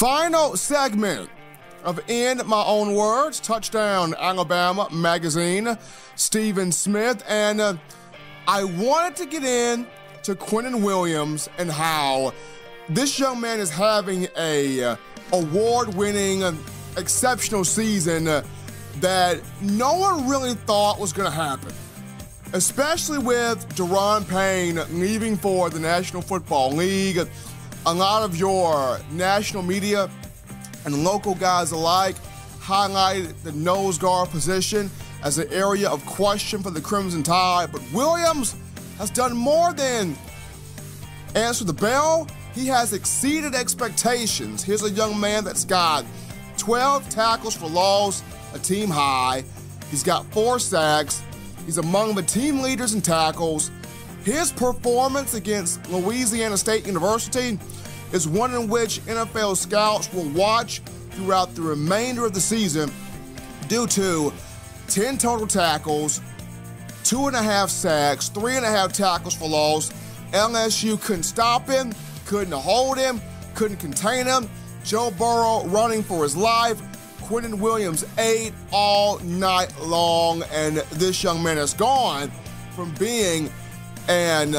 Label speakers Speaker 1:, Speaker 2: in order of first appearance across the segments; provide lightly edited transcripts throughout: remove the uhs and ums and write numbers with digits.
Speaker 1: Final segment of In My Own Words, Touchdown Alabama Magazine, Stephen Smith, and I wanted to get in to Quinnen Williams and how this young man is having a award-winning, exceptional season that no one really thought was going to happen, especially with Daron Payne leaving for the National Football League. A lot of your national media and local guys alike highlighted the nose guard position as an area of question for the Crimson Tide, but Williams has done more than answer the bell. He has exceeded expectations. Here's a young man that's got 12 tackles for loss, a team high. He's got 4 sacks. He's among the team leaders in tackles. His performance against Louisiana State University is one in which NFL scouts will watch throughout the remainder of the season due to 10 total tackles, 2.5 sacks, 3.5 tackles for loss. LSU couldn't stop him, couldn't hold him, couldn't contain him. Joe Burrow running for his life. Quinnen Williams ate all night long, and this young man has gone from being an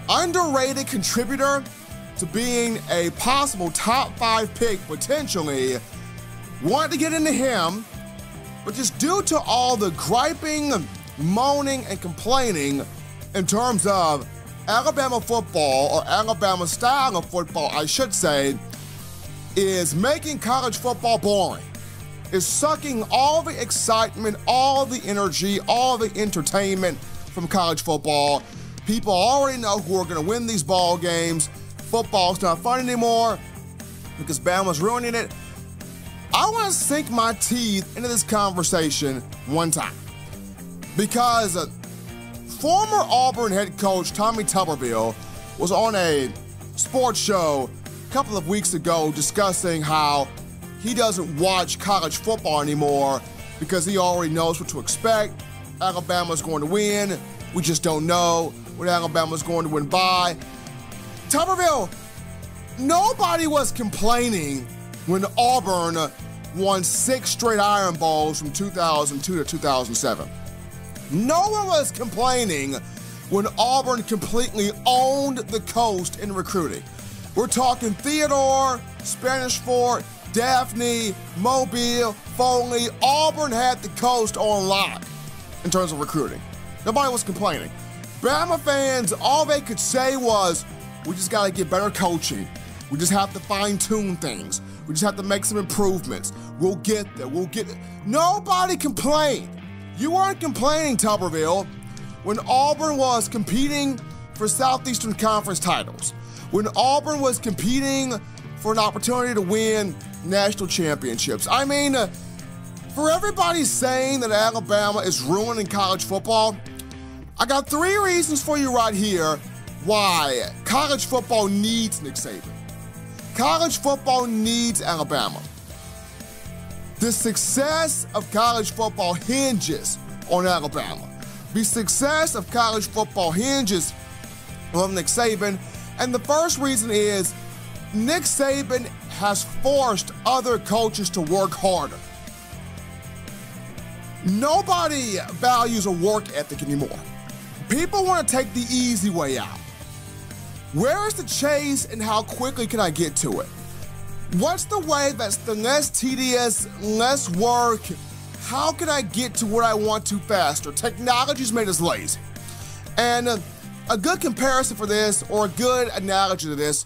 Speaker 1: underrated contributor to being a possible top 5 pick potentially. Wanted to get into him, but just due to all the griping, moaning, and complaining in terms of Alabama football, or Alabama style of football, I should say, is making college football boring. Is sucking all the excitement, all the energy, all the entertainment from college football. People already know who are going to win these ball games. Football's not fun anymore because Bama's ruining it. I want to sink my teeth into this conversation one time because former Auburn head coach Tommy Tuberville was on a sports show a couple of weeks ago discussing how he doesn't watch college football anymore because he already knows what to expect. Alabama's going to win. We just don't know what Alabama's going to win by. Tuberville, nobody was complaining when Auburn won 6 straight Iron Bowls from 2002 to 2007. No one was complaining when Auburn completely owned the coast in recruiting. We're talking Theodore, Spanish Fort, Daphne, Mobile, Foley. Auburn had the coast on lock in terms of recruiting. Nobody was complaining. Bama fans, all they could say was, we just got to get better coaching. We just have to fine-tune things. We just have to make some improvements. We'll get there. We'll get there. Nobody complained. You weren't complaining, Tuberville, when Auburn was competing for Southeastern Conference titles, when Auburn was competing for an opportunity to win national championships. I mean, for everybody saying that Alabama is ruining college football, I got 3 reasons for you right here why college football needs Nick Saban. College football needs Alabama. The success of college football hinges on Alabama. The success of college football hinges on Nick Saban. And the first reason is Nick Saban has forced other coaches to work harder. Nobody values a work ethic anymore. People want to take the easy way out. Where is the chase and how quickly can I get to it? What's the way that's the less tedious, less work? How can I get to what I want to faster? Technology's made us lazy. And a good comparison for this, or a good analogy to this,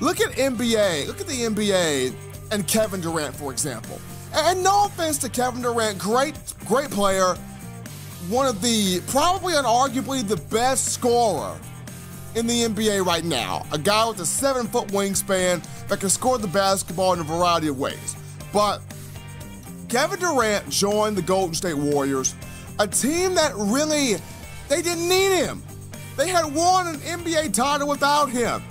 Speaker 1: look at NBA. Look at the NBA and Kevin Durant, for example. And no offense to Kevin Durant, great player, one of the, probably and arguably the best scorer in the NBA right now. A guy with a 7-foot wingspan that can score the basketball in a variety of ways. But Kevin Durant joined the Golden State Warriors, a team that really, they didn't need him. They had won an NBA title without him.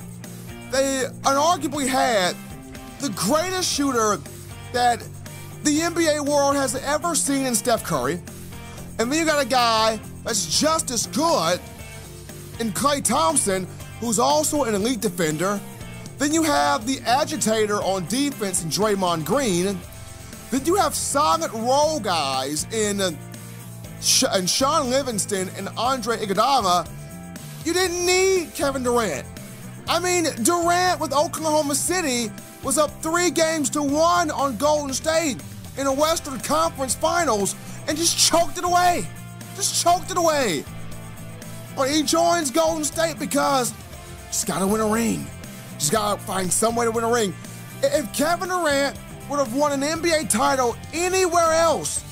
Speaker 1: They unarguably had the greatest shooter that the NBA world has ever seen in Steph Curry. And then you got a guy that's just as good in Klay Thompson, who's also an elite defender, Then you have the agitator on defense in Draymond Green. Then you have solid role guys in Sean Livingston and Andre Iguodala. You didn't need Kevin Durant. I mean, Durant with Oklahoma City was up 3-1 on Golden State in the Western Conference Finals and just choked it away. But he joins Golden State because just gotta win a ring. Just gotta find some way to win a ring. If Kevin Durant would have won an NBA title anywhere else,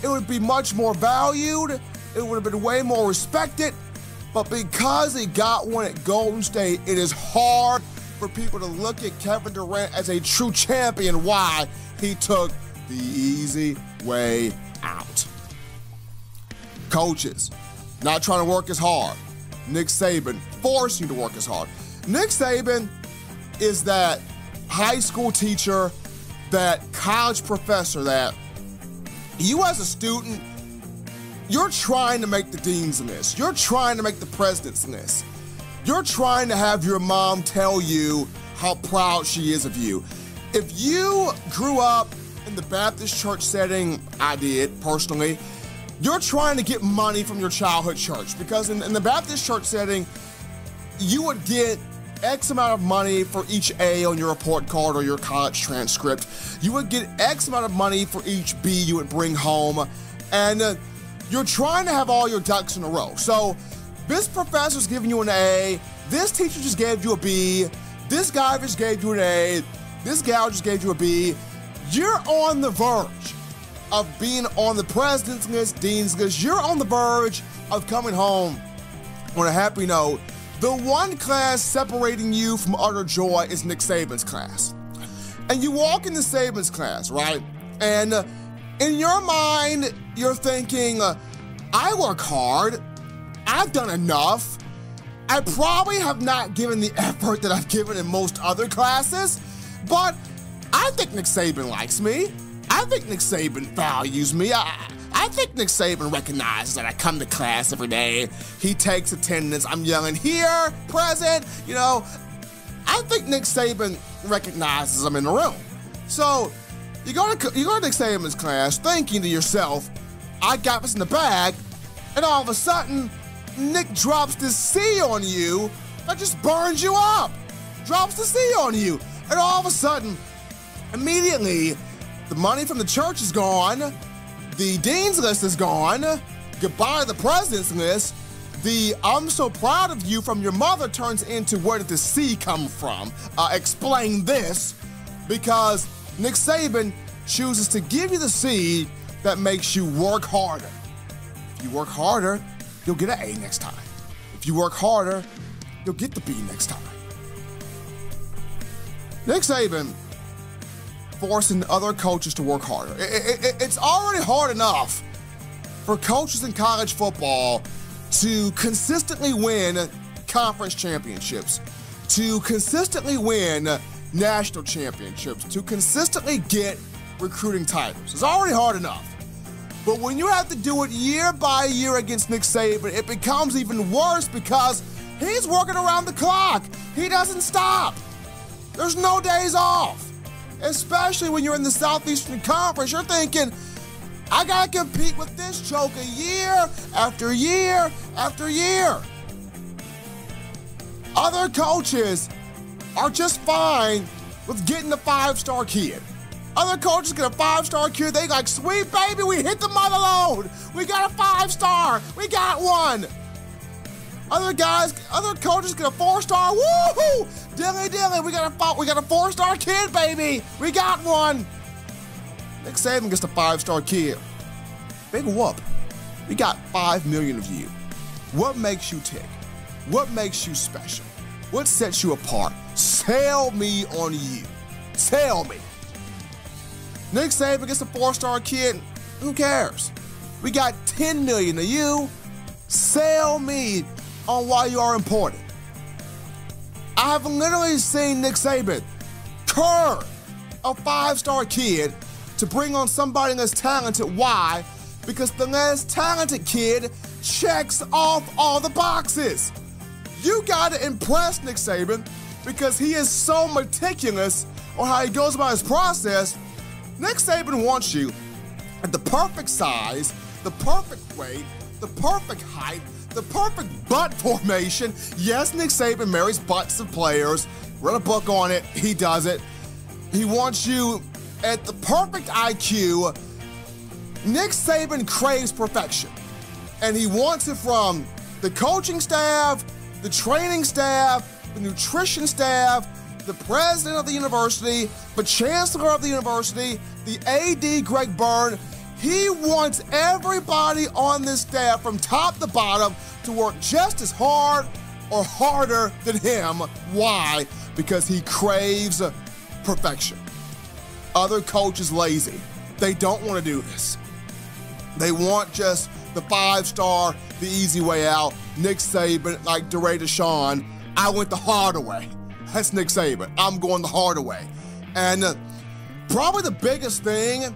Speaker 1: it would be much more valued. It would have been way more respected. But because he got one at Golden State, it is hard for people to look at Kevin Durant as a true champion. Why? He took the easy way out. Coaches, not trying to work as hard. Nick Saban, forcing you to work as hard. Nick Saban is that high school teacher, that college professor that you as a student, you're trying to make the dean's list. You're trying to make the president's list. You're trying to have your mom tell you how proud she is of you. If you grew up in the Baptist church setting, I did personally, you're trying to get money from your childhood church because in the Baptist church setting, you would get X amount of money for each A on your report card or your college transcript. You would get X amount of money for each B you would bring home. And you're trying to have all your ducks in a row. So this professor's giving you an A, this teacher just gave you a B, this guy just gave you an A, this gal just gave you a B. You're on the verge of being on the president's list, dean's list. You're on the verge of coming home on a happy note. The one class separating you from utter joy is Nick Saban's class. And you walk into Saban's class, right? And in your mind, you're thinking, I work hard, I've done enough, I probably have not given the effort that I've given in most other classes, but I think Nick Saban likes me. I think Nick Saban values me. I think Nick Saban recognizes that I come to class every day. He takes attendance. I'm yelling, here, present, you know. I think Nick Saban recognizes I'm in the room. So you go to Nick Saban's class thinking to yourself, I got this in the bag, and all of a sudden, Nick drops this C on you that just burns you up. Drops the C on you. And all of a sudden, immediately, the money from the church is gone, the dean's list is gone, goodbye to the president's list, the I'm so proud of you from your mother turns into where did the C come from? Explain this, because Nick Saban chooses to give you the C that makes you work harder. If you work harder, you'll get an A next time. If you work harder, you'll get the B next time. Nick Saban forcing other coaches to work harder. It's already hard enough for coaches in college football to consistently win conference championships, to consistently win national championships, to consistently get recruiting titles. It's already hard enough. But when you have to do it year by year against Nick Saban, it becomes even worse because he's working around the clock. He doesn't stop. There's no days off. Especially when you're in the Southeastern Conference, you're thinking, I gotta compete with this joker year after year after year. Other coaches are just fine with getting the 5-star kid. Other coaches get a 5-star kid, they like, sweet baby, we hit the mother load. We got a 5-star, we got one. Other coaches get a 4-star, woohoo! Dilly dilly, we got a 4-star kid, baby. We got one. Nick Saban gets a 5-star kid. Big whoop. We got 5 million of you. What makes you tick? What makes you special? What sets you apart? Sell me on you. Tell me. Nick Saban gets a 4-star kid. Who cares? We got 10 million of you. Sell me on why you are important. I have literally seen Nick Saban curve a 5-star kid to bring on somebody less talented. Why? Because the less talented kid checks off all the boxes. You gotta impress Nick Saban. because he is so meticulous on how he goes about his process. Nick Saban wants you at the perfect size, the perfect weight, the perfect height, the perfect butt formation. Yes, Nick Saban marries butts of players. Read a book on it. He does it. He wants you at the perfect IQ. Nick Saban craves perfection, and he wants it from the coaching staff, the training staff, the nutrition staff, the president of the university, the chancellor of the university, the AD, Greg Byrne. He wants everybody on this staff from top to bottom to work just as hard or harder than him. Why? Because he craves perfection. Other coaches lazy. They don't want to do this. They want just the 5-star, the easy way out. Nick Saban, like DeRay Deshawn, I went the harder way. That's Nick Saban. I'm going the harder way. And probably the biggest thing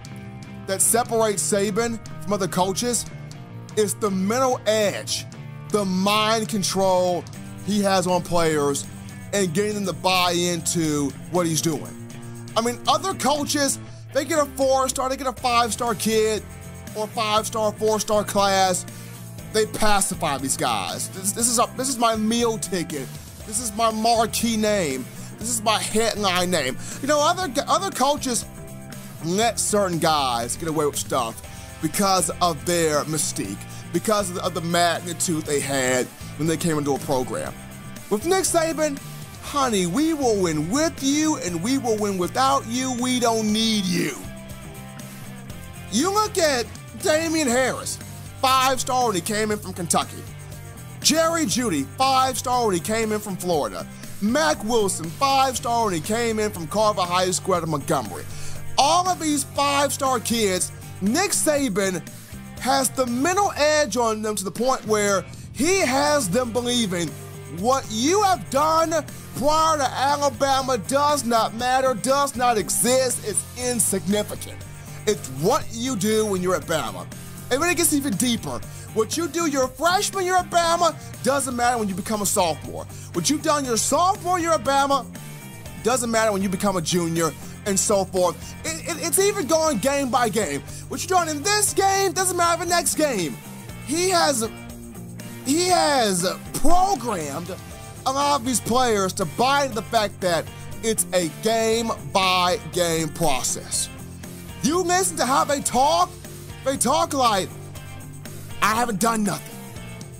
Speaker 1: that separates Saban from other coaches is the mental edge, the mind control he has on players and getting them to buy into what he's doing. I mean, other coaches, they get a 4-star, they get a 5-star kid or 5-star, 4-star class. They pacify these guys. This is my meal ticket. This is my marquee name. This is my headline name. You know, other coaches let certain guys get away with stuff because of their mystique, because of the magnitude they had when they came into a program. With Nick Saban, honey, we will win with you and we will win without you. We don't need you. You look at Damian Harris, 5-star when he came in from Kentucky. Jerry Jeudy, 5-star when he came in from Florida. Mac Wilson, 5-star when he came in from Carver High School out of Montgomery. All of these 5-star kids, Nick Saban has the mental edge on them to the point where he has them believing what you have done prior to Alabama does not matter, does not exist, it's insignificant. It's what you do when you're at Bama. And then it gets even deeper. What you do your freshman year at Bama doesn't matter when you become a sophomore. What you've done your sophomore year at Bama doesn't matter when you become a junior, and so forth. It's even going game by game. What you're doing in this game doesn't matter the next game. He has programmed a lot of these players to buy into the fact that it's a game-by-game process. You listen to how they talk like, I haven't done nothing.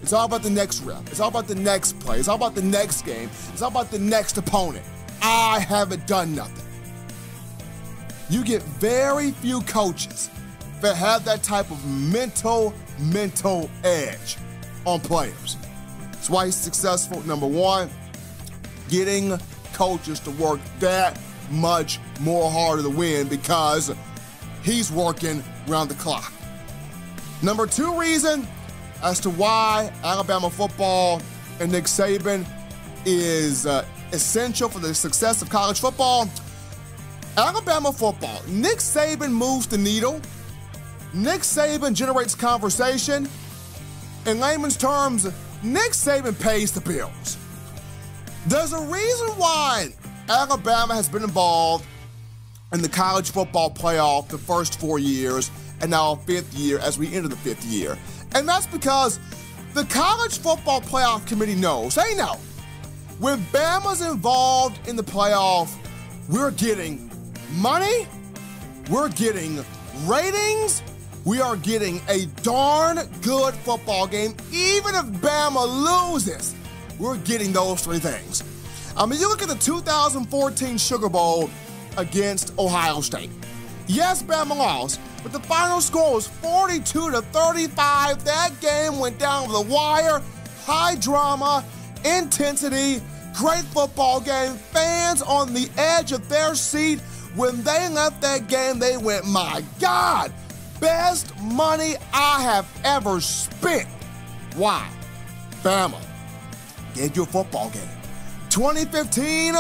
Speaker 1: It's all about the next rep. It's all about the next play. It's all about the next game. It's all about the next opponent. I haven't done nothing. You get very few coaches that have that type of mental edge on players. That's why he's successful. Number one, getting coaches to work that much more harder to win because he's working around the clock. Number two reason as to why Alabama football and Nick Saban is essential for the success of college football. Alabama football, Nick Saban moves the needle. Nick Saban generates conversation. In layman's terms, Nick Saban pays the bills. There's a reason why Alabama has been involved in the college football playoff the first 4 years and now 5th year as we enter the 5th year. And that's because the college football playoff committee knows, they know, when Bama's involved in the playoff, we're getting money, we're getting ratings, we are getting a darn good football game. Even if Bama loses, we're getting those three things. I mean, you look at the 2014 Sugar Bowl against Ohio State. Yes, Bama lost, but the final score was 42-35. That game went down to the wire. High drama, intensity, great football game. Fans on the edge of their seat. When they left that game, they went, my God, best money I have ever spent. Why? Bama gave you a football game. 2015,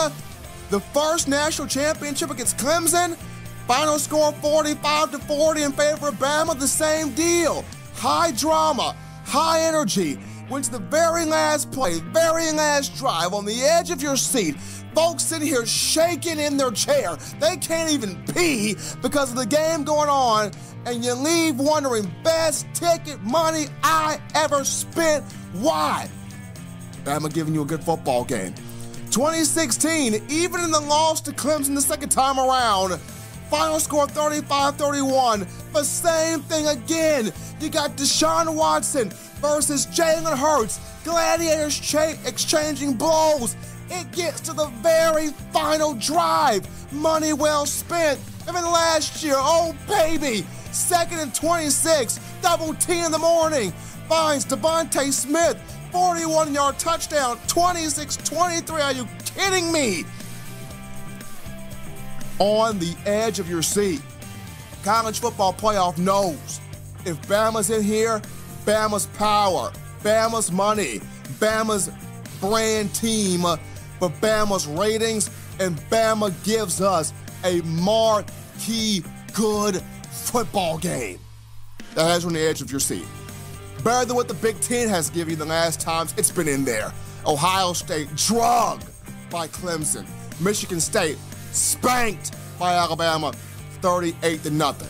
Speaker 1: the first national championship against Clemson. Final score 45-40 in favor of Bama. The same deal. High drama, high energy. went to the very last play, very last drive, on the edge of your seat. Folks sitting here shaking in their chair. They can't even pee because of the game going on, and you leave wondering, best ticket money I ever spent. Why? Bama giving you a good football game. 2016, even in the loss to Clemson the second time around, final score 35-31, the same thing again. You got Deshaun Watson versus Jalen Hurts, gladiators exchanging blows. It gets to the very final drive. Money well spent. And then last year, oh baby, 2nd and 26, double T in the morning, finds Devontae Smith, 41-yard touchdown, 26-23. Are you kidding me? On the edge of your seat. College football playoff knows if Bama's in here, Bama's power, Bama's money, Bama's brand team, but Bama's ratings, and Bama gives us a marquee good football game. That has you on the edge of your seat. Better than what the Big Ten has given you the last times it's been in there. Ohio State drugged by Clemson. Michigan State spanked by Alabama 38-0.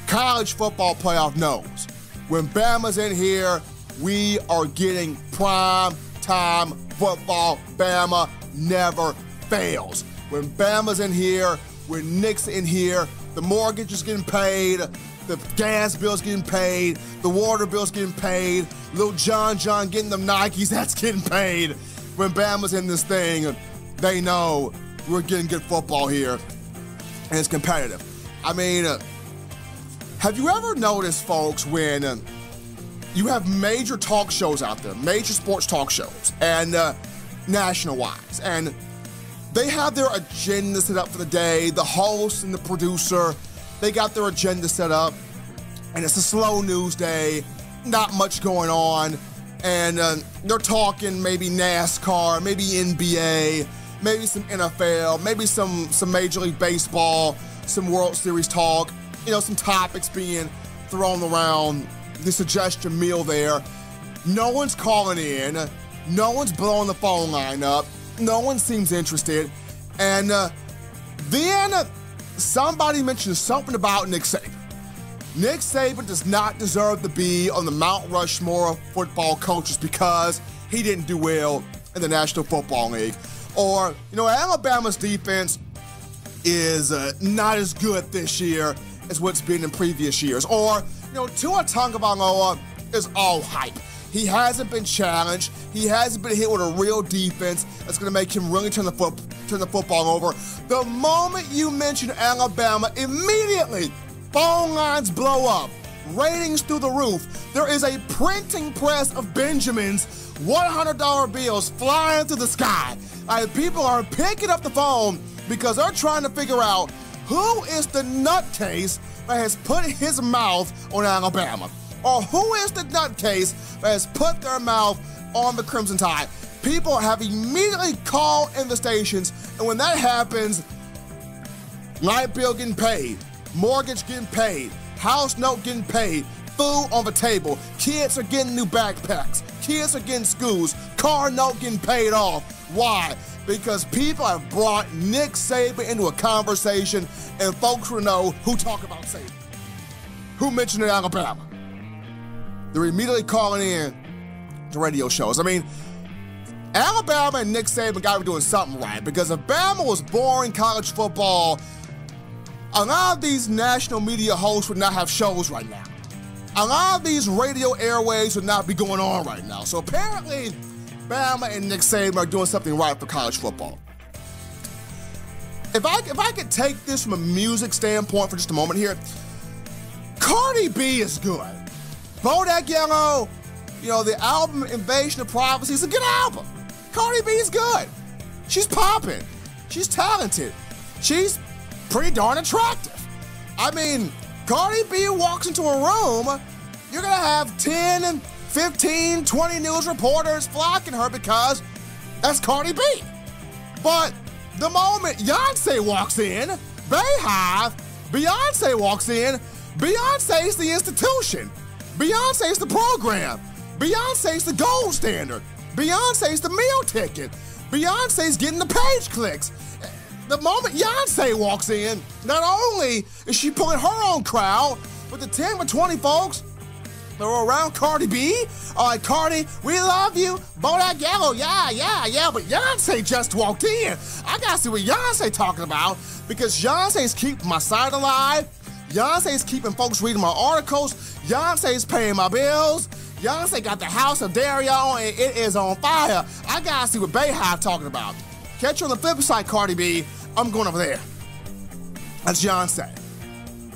Speaker 1: College football playoff knows when Bama's in here, we are getting prime time football. Bama never fails. When Bama's in here, when Nick's in here, the mortgage is getting paid, the gas bill's getting paid, the water bill's getting paid, little John getting them Nikes, that's getting paid. When Bama's in this thing, they know we're getting good football here, and it's competitive. I mean, have you ever noticed, folks, when you have major talk shows out there, major sports talk shows, and national-wise, and they have their agenda set up for the day, the host and the producer, they got their agenda set up, and it's a slow news day, not much going on, and they're talking maybe NASCAR, maybe NBA, maybe some NFL, maybe some Major League Baseball, some World Series talk, you know, some topics being thrown around, the suggestion meal there. No one's calling in, no one's blowing the phone line up, no one seems interested, and then somebody mentions something about Nick Saban. Nick Saban does not deserve to be on the Mount Rushmore of football coaches because he didn't do well in the National Football League. Or, you know, Alabama's defense is not as good this year as what's been in previous years. Or, you know, Tua Tagovailoa is all hype. He hasn't been challenged. He hasn't been hit with a real defense that's going to make him really turn the football over. The moment you mention Alabama, immediately phone lines blow up, ratings through the roof. There is a printing press of Benjamins, $100 bills flying through the sky. People are picking up the phone because they're trying to figure out who is the nutcase that has put his mouth on Alabama, or who is the nutcase that has put their mouth on the Crimson Tide. People have immediately called in the stations, and when that happens, light bill getting paid, mortgage getting paid, house note getting paid, food on the table, kids are getting new backpacks, kids are getting schools, car note getting paid off. Why? Because people have brought Nick Saban into a conversation, and folks will know who talk about Saban, who mentioned it, Alabama. They're immediately calling in to radio shows. I mean, Alabama and Nick Saban got to be doing something right, because if Bama was boring college football, a lot of these national media hosts would not have shows right now. A lot of these radio airways would not be going on right now. So apparently, Bama and Nick Saban are doing something right for college football. If I could take this from a music standpoint for just a moment here, Cardi B is good. Bodak Yellow, you know, the album Invasion of Privacy is a good album. Cardi B is good. She's popping. She's talented. She's pretty darn attractive. I mean, Cardi B walks into a room, you're gonna have 10, 15, 20 news reporters flocking her because that's Cardi B. But the moment Beyonce walks in, Beyonce walks in, Beyonce's the institution. Beyonce's the program. Beyonce's the gold standard. Beyonce's the meal ticket. Beyonce's getting the page clicks. The moment Beyonce walks in, not only is she pulling her own crowd, but the 10 or 20 folks that are around Cardi B are like, Cardi, we love you. Bodak Yellow, yeah. But Beyonce just walked in. I gotta see what Beyonce talking about, because Beyonce's keeping my site alive. Beyonce's keeping folks reading my articles. Beyonce's paying my bills. Beyonce got the House of Dario and it is on fire. I gotta see what Bayhive talking about. Catch you on the flip side, Cardi B. I'm going over there. That's Beyonce.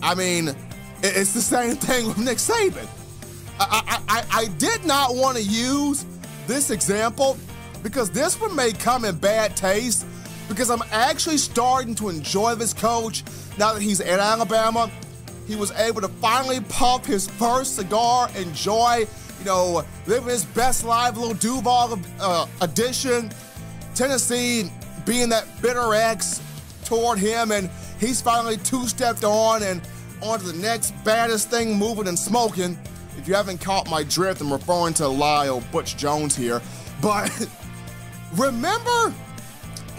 Speaker 1: I mean, it's the same thing with Nick Saban. I did not want to use this example because this one may come in bad taste, because I'm actually starting to enjoy this coach now that he's at Alabama. He was able to finally puff his first cigar, enjoy, living his best life, a little Duval edition. Tennessee being that bitter ex toward him, and he's finally two-stepped on and onto the next baddest thing moving and smoking. If you haven't caught my drift, I'm referring to Lyle Butch Jones here. But remember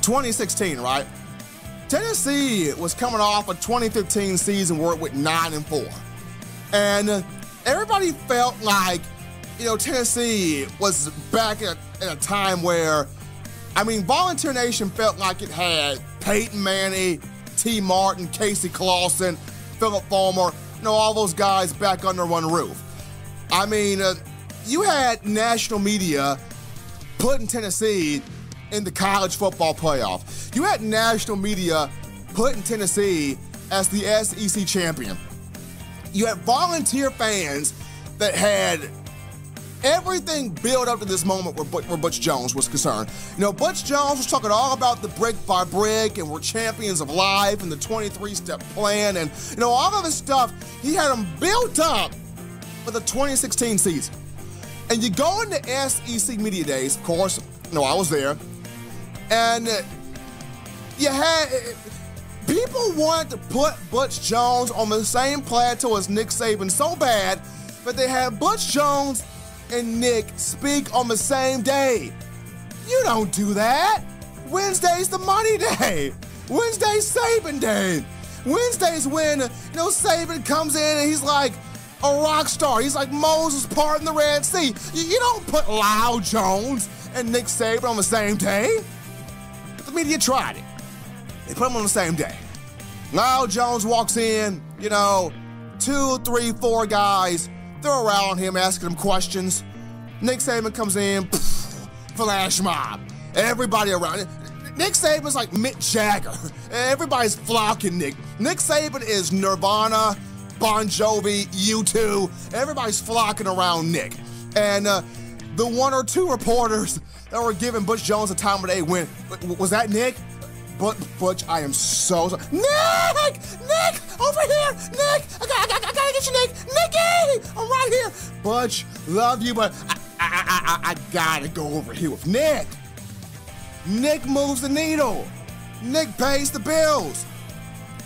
Speaker 1: 2016, right? Tennessee was coming off a 2015 season where it went 9-4. And everybody felt like, Tennessee was back at a time where, Volunteer Nation felt like it had Peyton Manning, T. Martin, Casey Clausen, Philip Fulmer, all those guys back under one roof. You had national media putting Tennessee in the college football playoff. You had national media putting Tennessee as the SEC champion. You had volunteer fans that had everything built up to this moment where Butch Jones was concerned. Butch Jones was talking all about the brick by brick, and we're champions of life, and the 23-step plan, and all of this stuff. He had them built up for the 2016 season. And you go into SEC Media Days, of course, I was there, and you had people wanted to put Butch Jones on the same plateau as Nick Saban so bad, but they had Butch Jones and Nick speak on the same day. You don't do that. Wednesday's the money day. Wednesday's Saban day. Wednesday's when, Saban comes in and he's like a rock star. He's like Moses parting the Red Sea. You don't put Lyle Jones and Nick Saban on the same day. But the media tried it. They put them on the same day. Lyle Jones walks in, 2, 3, 4 guys. They're around him asking him questions. Nick Saban comes in, flash mob. Everybody around him. Nick Saban's like Mick Jagger. Everybody's flocking Nick. Nick Saban is Nirvana, Bon Jovi, U2. Everybody's flocking around Nick. And the 1 or 2 reporters that were giving Butch Jones a time of day went, was that Nick? Butch, I am so sorry. Nick! Over here! Nick! I gotta get you, Nick! Nicky! I'm right here! Butch, love you, but I gotta go over here with Nick. Nick moves the needle. Nick pays the bills.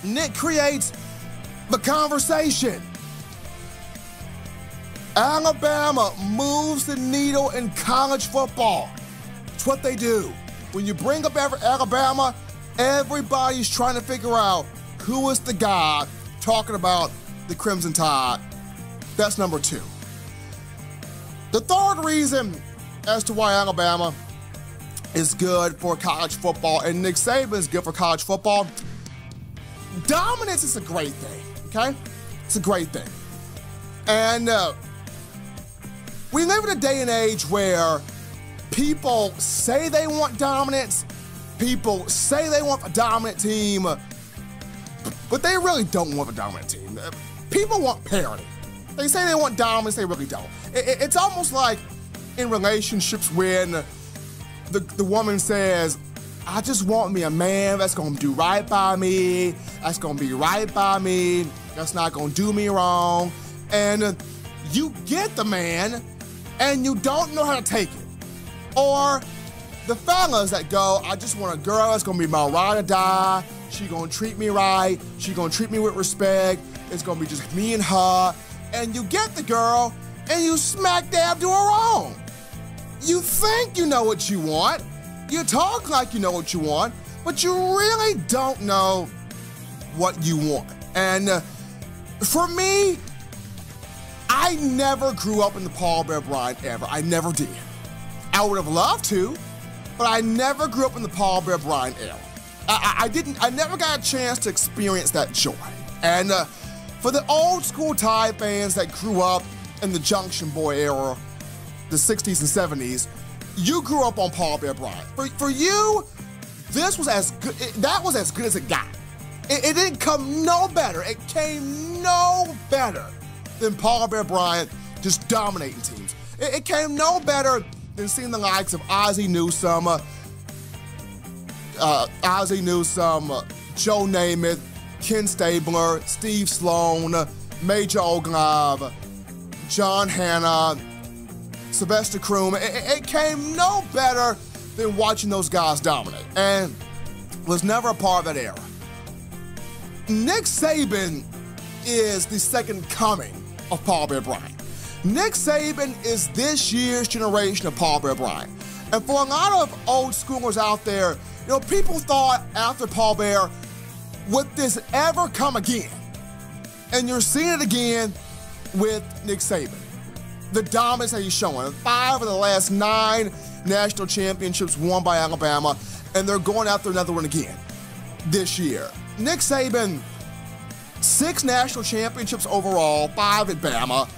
Speaker 1: Nick creates the conversation. Alabama moves the needle in college football. It's what they do. When you bring up Alabama, everybody's trying to figure out who is the guy talking about the Crimson Tide. That's number 2. The third reason as to why Alabama is good for college football and Nick Saban is good for college football, dominance is a great thing, okay? It's a great thing. And we live in a day and age where people say they want dominance, people say they want a dominant team, but they really don't want a dominant team. People want parity. They say they want dominance, they really don't. It's almost like in relationships when the woman says, I just want me a man that's gonna do right by me, that's gonna be right by me, that's not gonna do me wrong. And you get the man and you don't know how to take it. Or the fellas that go, I just want a girl that's gonna be my ride or die, she gonna treat me right, she gonna treat me with respect, it's gonna be just me and her. And you get the girl and you smack dab do it wrong. You think you know what you want, you talk like you know what you want, but you really don't know what you want. And for me, I never grew up in the Paul Bear Bryant era. I never did. I would have loved to, but I never grew up in the Paul Bear Bryant era. I never got a chance to experience that joy. And for the old school Tide fans that grew up in the Junction Boy era, the 60s and 70s, you grew up on Paul Bear Bryant. For you, this was as good, that was as good as it got. It didn't come no better. It came no better than Paul Bear Bryant just dominating teams. It came no better than seeing the likes of Ozzie Newsome, Joe Namath, Ken Stabler, Steve Sloan, Major Oglov, John Hanna, Sylvester Croom. It came no better than watching those guys dominate, and was never a part of that era. Nick Saban is the second coming of Paul Bear Bryant. Nick Saban is this year's generation of Paul Bear Bryant. And for a lot of old schoolers out there, people thought after Paul Bear, would this ever come again? And you're seeing it again with Nick Saban. The dominance that he's showing. 5 of the last 9 national championships won by Alabama, and they're going after another one again this year. Nick Saban, 6 national championships overall, 5 at Bama.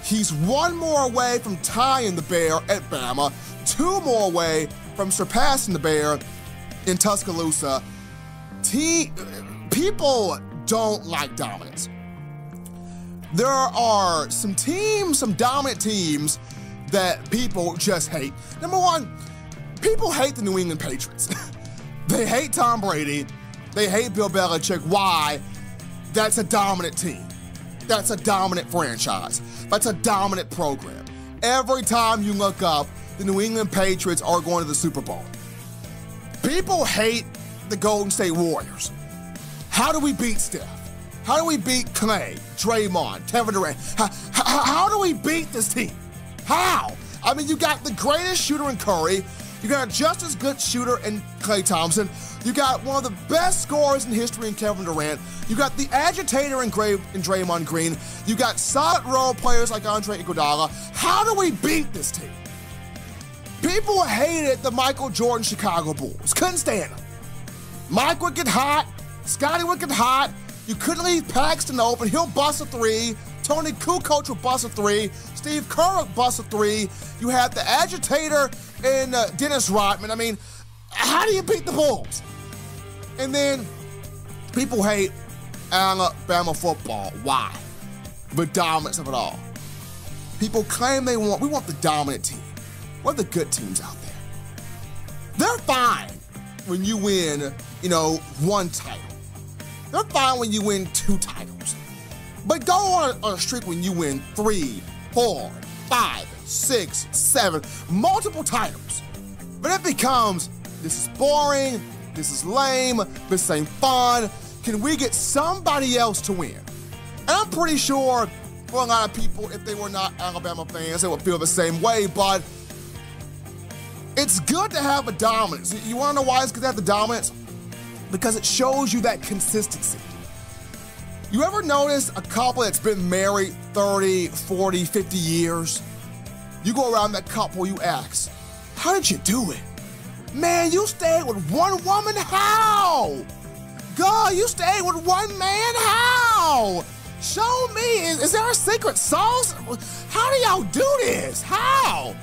Speaker 1: He's 1 more away from tying the Bear at Bama, 2 more away from surpassing the Bear in Tuscaloosa. People don't like dominance. There are some teams, some dominant teams that people just hate. Number 1, people hate the New England Patriots. They hate Tom Brady. They hate Bill Belichick. Why? That's a dominant team. That's a dominant franchise. That's a dominant program. Every time you look up, the New England Patriots are going to the Super Bowl. People hate the Golden State Warriors. How do we beat Steph? How do we beat Clay, Draymond, Kevin Durant? How do we beat this team? How? I mean, you got the greatest shooter in Cary. You got a just as good shooter in Klay Thompson. You got one of the best scorers in history in Kevin Durant. You got the agitator in Draymond Green. You got solid role players like Andre Iguodala. How do we beat this team? People hated the Michael Jordan Chicago Bulls. Couldn't stand them. Mike would get hot. Scotty would get hot. You couldn't leave Paxton open. He'll bust a 3. Tony Kukoc would bust a 3. Steve Kerr would bust a 3. You had the agitator in Dennis Rodman. I mean, how do you beat the Bulls? And then people hate Alabama football. Why? The dominance of it all. People claim we want the dominant team. What are the good teams out there? They're fine when you win, 1 title. They're fine when you win 2 titles. But go on a streak when you win 3, 4, 5, 6, 7, multiple titles. But it becomes, this is boring, this is lame, this ain't fun. Can we get somebody else to win? And I'm pretty sure for a lot of people, if they were not Alabama fans, they would feel the same way, but it's good to have a dominance. You wanna know why it's good to have the dominance? Because it shows you that consistency. You ever notice a couple that's been married 30, 40, 50 years? You go around that couple, you ask, how did you do it? Man, you stayed with one woman? How? God, you stayed with one man? How? Show me, is there a secret sauce? How do y'all do this? How?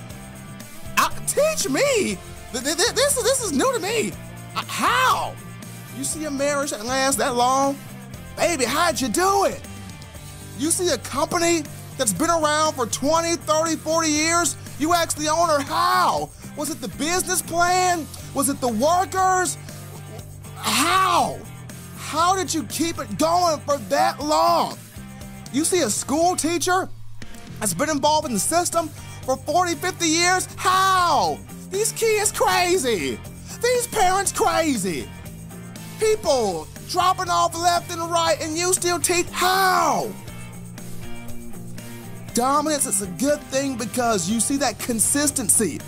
Speaker 1: Teach me. This is new to me. How? You see a marriage that lasts that long? Baby, how'd you do it? You see a company that's been around for 20, 30, 40 years? You ask the owner how? Was it the business plan? Was it the workers? How? How did you keep it going for that long? You see a school teacher that's been involved in the system for 40, 50 years? How? These kids crazy. These parents crazy. People dropping off left and right and you still teach. How? Dominance is a good thing because you see that consistency.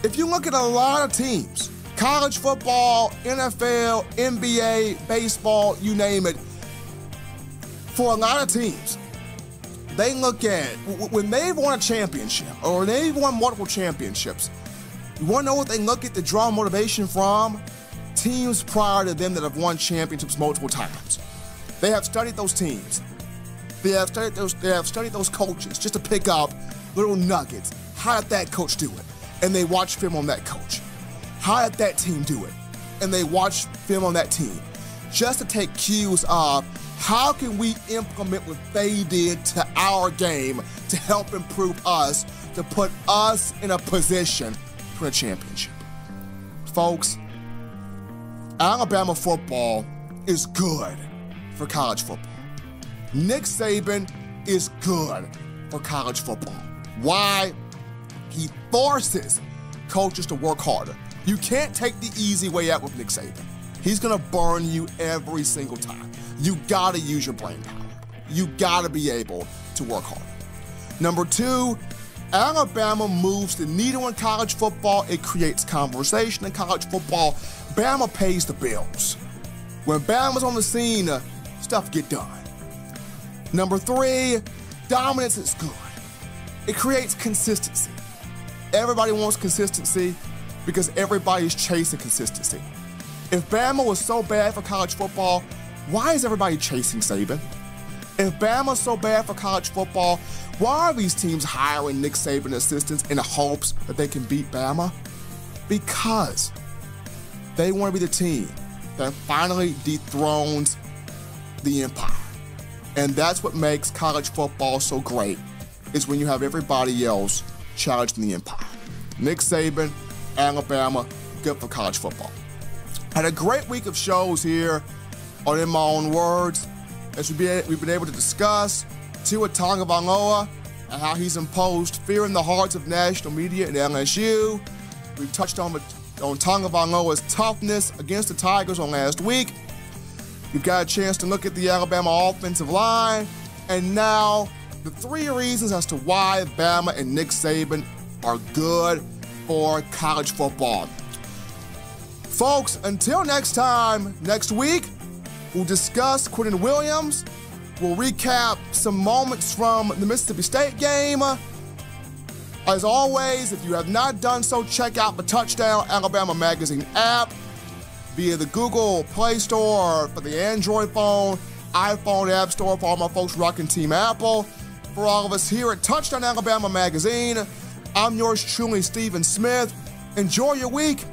Speaker 1: If you look at a lot of teams, college football, NFL, NBA, baseball, you name it, for a lot of teams, they look at, when they've won a championship or they've won multiple championships, you want to know what they look at to draw motivation from? Teams prior to them that have won championships multiple times. They have studied those teams. They have studied those coaches just to pick up little nuggets. How did that coach do it? And they watch film on that coach. How did that team do it? And they watch film on that team. Just to take cues of how can we implement what they did to our game to help improve us, to put us in a position for a championship. Folks, Alabama football is good for college football. Nick Saban is good for college football. Why? He forces coaches to work harder. You can't take the easy way out with Nick Saban. He's gonna burn you every single time. You gotta use your brain power. You gotta be able to work hard. Number two, Alabama moves the needle in college football. It creates conversation in college football. Bama pays the bills. When Bama's on the scene, stuff get done. Number three, dominance is good. It creates consistency. Everybody wants consistency because everybody's chasing consistency. If Bama was so bad for college football, why is everybody chasing Saban? If Bama's so bad for college football, why are these teams hiring Nick Saban assistants in the hopes that they can beat Bama? Because they want to be the team that finally dethrones the empire. And that's what makes college football so great, is when you have everybody else challenging the empire. Nick Saban, Alabama, good for college football. Had a great week of shows here on In My Own Words, as we've been able to discuss Tua Tagovailoa and how he's imposed fear in the hearts of national media and LSU. We've touched on Tagovailoa's toughness against the Tigers on last week. You've got a chance to look at the Alabama offensive line, and now the three reasons as to why Bama and Nick Saban are good for college football. Folks, until next time, next week, we'll discuss Quinnen Williams. We'll recap some moments from the Mississippi State game. As always, if you have not done so, check out the Touchdown Alabama Magazine app via the Google Play Store for the Android phone, iPhone App Store for all my folks rocking Team Apple. For all of us here at Touchdown Alabama Magazine, I'm yours truly, Stephen Smith. Enjoy your week.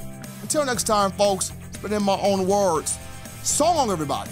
Speaker 1: Until next time, folks, it's been In My Own Words. So long, everybody.